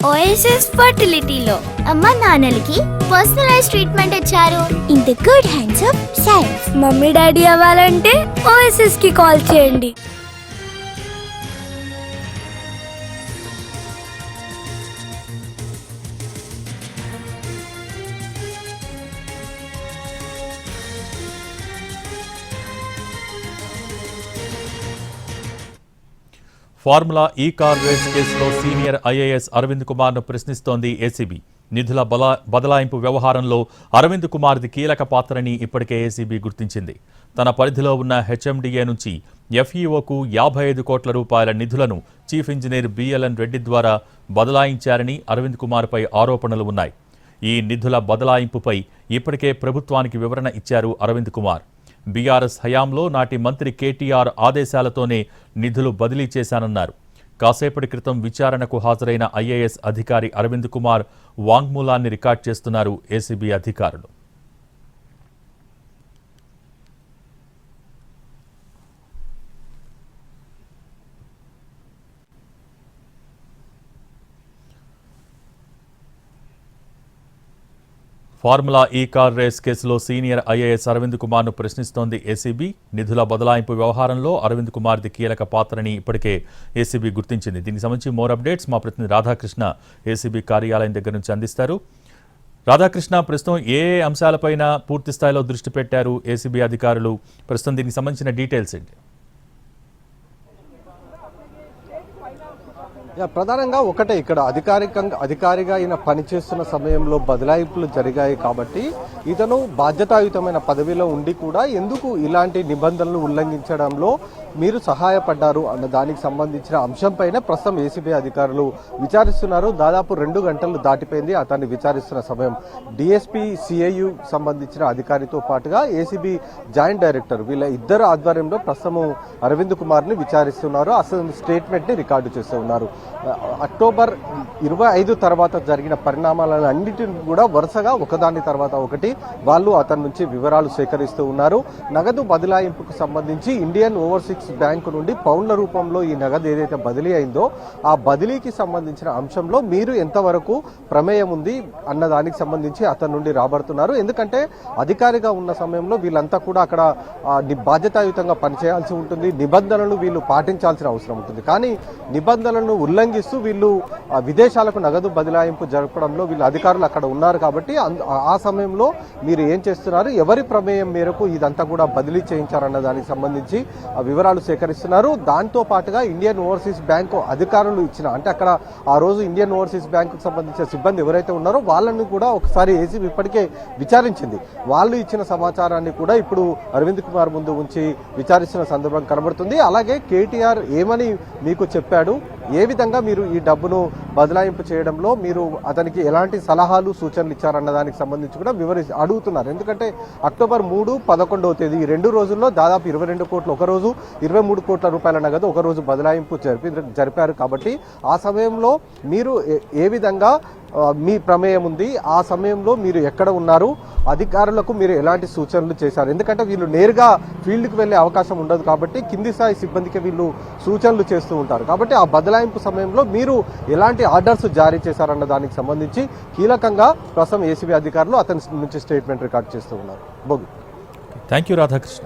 OSS ఫర్టిలిటీలో అమ్మ నాన్నలకి personalise treatment ఇచ్చారు in the good hands of science. Mummy daddy అవ్వాలంటే OSS కి కాల్ చేయండి. ఫార్ములా ఈ కార్ రేస్ కేసులో సీనియర్ ఐఏఎస్ అరవింద్ కుమార్ను ప్రశ్నిస్తోంది ఏసీబీ. నిధుల బదలాయింపు వ్యవహారంలో అరవింద్ కుమార్ది కీలక పాత్రని ఇప్పటికే ఏసీబీ గుర్తించింది. తన పరిధిలో ఉన్న హెచ్ఎండిఏ నుంచి ఎఫ్ఈఓకు 55 కోట్ల రూపాయల నిధులను చీఫ్ ఇంజనీర్ బిఎల్ఎన్ రెడ్డి ద్వారా బదలాయించారని అరవింద్ కుమార్పై ఆరోపణలు ఉన్నాయి. ఈ నిధుల బదలాయింపుపై ఇప్పటికే ప్రభుత్వానికి వివరణ ఇచ్చారు అరవింద్ కుమార్. బీఆర్ఎస్ హయాంలో నాటి మంత్రి కేటీఆర్ ఆదేశాలతోనే నిధులు బదిలీ చేశానన్నారు. కాసేపటి క్రితం విచారణకు హాజరైన ఐఏఎస్ అధికారి అరవింద్ కుమార్ వాంగ్మూలాన్ని రికార్డ్ చేస్తున్నారు ఏసీబీ అధికారులు. ఫార్ములా ఈ కార్ రేస్ కేసులో సీనియర్ ఐఏఎస్ అరవింద్ కుమార్ను ప్రశ్నిస్తోంది ఏసీబీ. నిధుల బదలాయింపు వ్యవహారంలో అరవింద్ కుమార్ది కీలక పాత్రని ఇప్పటికే ఏసీబీ గుర్తించింది. దీనికి సంబంధించి మోర్ అప్డేట్స్ మా ప్రతినిధి రాధాకృష్ణ ఏసీబీ కార్యాలయం దగ్గర నుంచి అందిస్తారు. రాధాకృష్ణ, ప్రస్తుతం ఏ అంశాలపైన పూర్తి స్థాయిలో దృష్టి పెట్టారు ఏసీబీ అధికారులు? ప్రస్తుతం దీనికి సంబంధించిన డీటెయిల్స్ ఏంటి? ప్రధానంగా ఒకటే, ఇక్కడ అధికారిగా ఈయన పనిచేస్తున్న సమయంలో బదలాయింపులు జరిగాయి కాబట్టి ఇతను బాధ్యతాయుతమైన పదవిలో ఉండి కూడా ఎందుకు ఇలాంటి నిబంధనలు ఉల్లంఘించడంలో మీరు సహాయపడ్డారు అన్న దానికి సంబంధించిన అంశంపైన ప్రస్తుతం ఏసీబీ అధికారులు విచారిస్తున్నారు. దాదాపు 2 గంటలు దాటిపోయింది అతన్ని విచారిస్తున్న సమయం. డిఎస్పీ సిఐయు సంబంధించిన అధికారితో పాటుగా ఏసీబీ జాయింట్ డైరెక్టర్ వీళ్ళ ఇద్దరు ఆధ్వర్యంలో ప్రస్తుతం అరవింద్ కుమార్ని విచారిస్తున్నారు. అసలు స్టేట్మెంట్ని రికార్డు చేస్తూ ఉన్నారు. అక్టోబర్ 25 తర్వాత జరిగిన పరిణామాలన్నింటినీ కూడా వరుసగా ఒకదాని తర్వాత ఒకటి వాళ్ళు అతని నుంచి వివరాలు సేకరిస్తూ ఉన్నారు. నగదు బదలాయింపుకు సంబంధించి ఇండియన్ ఓవర్సీస్ బ్యాంకు నుండి పౌండ్ల రూపంలో ఈ నగదు ఏదైతే బదిలీ అయిందో ఆ బదిలీకి సంబంధించిన అంశంలో మీరు ఎంతవరకు ప్రమేయం ఉంది అన్న దానికి సంబంధించి అతని నుండి రాబడుతున్నారు. ఎందుకంటే అధికారిగా ఉన్న సమయంలో వీళ్ళంతా కూడా అక్కడ బాధ్యతాయుతంగా పనిచేయాల్సి ఉంటుంది, నిబంధనలు వీళ్ళు పాటించాల్సిన అవసరం ఉంటుంది. కానీ నిబంధనలను ఉల్లంఘిస్తూ వీళ్ళు విదేశాలకు నగదు బదలాయింపు జరపడంలో వీళ్ళు అధికారులు అక్కడ ఉన్నారు. కాబట్టి ఆ సమయంలో మీరు ఏం చేస్తున్నారు, ఎవరి ప్రమేయం మేరకు ఇదంతా కూడా బదిలీ చేయించారన్న దానికి సంబంధించి వివరాలు సేకరిస్తున్నారు. దాంతో పాటుగా ఇండియన్ ఓవర్సీస్ బ్యాంకు అధికారులు ఇచ్చిన, అంటే అక్కడ ఆ రోజు ఇండియన్ ఓవర్సీస్ బ్యాంకుకు సంబంధించిన సిబ్బంది ఎవరైతే ఉన్నారో వాళ్ళని కూడా ఒకసారి ఏసీబీ ఇప్పటికే విచారించింది. వాళ్ళు ఇచ్చిన సమాచారాన్ని కూడా ఇప్పుడు అరవింద్ కుమార్ ముందు ఉంచి విచారిస్తున్న సందర్భం కనబడుతుంది. అలాగే కేటీఆర్ ఏమని మీకు చెప్పాడు, ఏ విధంగా మీరు ఈ డబ్బును బదలాయింపు చేయడంలో మీరు అతనికి ఎలాంటి సలహాలు సూచనలు ఇచ్చారన్న దానికి సంబంధించి కూడా అడుగుతున్నారు. ఎందుకంటే అక్టోబర్ 3, 11వ తేదీ ఈ 2 రోజుల్లో దాదాపు 22 కోట్లు ఒకరోజు, 23 కోట్ల రూపాయల నగదు ఒకరోజు బదలాయింపు జరిపారు. కాబట్టి ఆ సమయంలో మీరు ఏ విధంగా మీ ప్రమేయం ఉంది, ఆ సమయంలో మీరు ఎక్కడ ఉన్నారు, అధికారులకు మీరు ఎలాంటి సూచనలు చేశారు? ఎందుకంటే వీళ్ళు నేరుగా ఫీల్డ్కి వెళ్లే అవకాశం ఉండదు కాబట్టి కింది స్థాయి సిబ్బందికి వీళ్ళు సూచనలు చేస్తూ ఉంటారు. కాబట్టి ఆ బదలాయింపు సమయంలో మీరు ఎలాంటి ఆర్డర్స్ జారీ చేశారన్న దానికి సంబంధించి కీలకంగా ప్రస్తుతం ఏసీబీ అధికారులు అతని నుంచి స్టేట్మెంట్ రికార్డ్ చేస్తూ ఉన్నారు. Thank you Radhakrishna.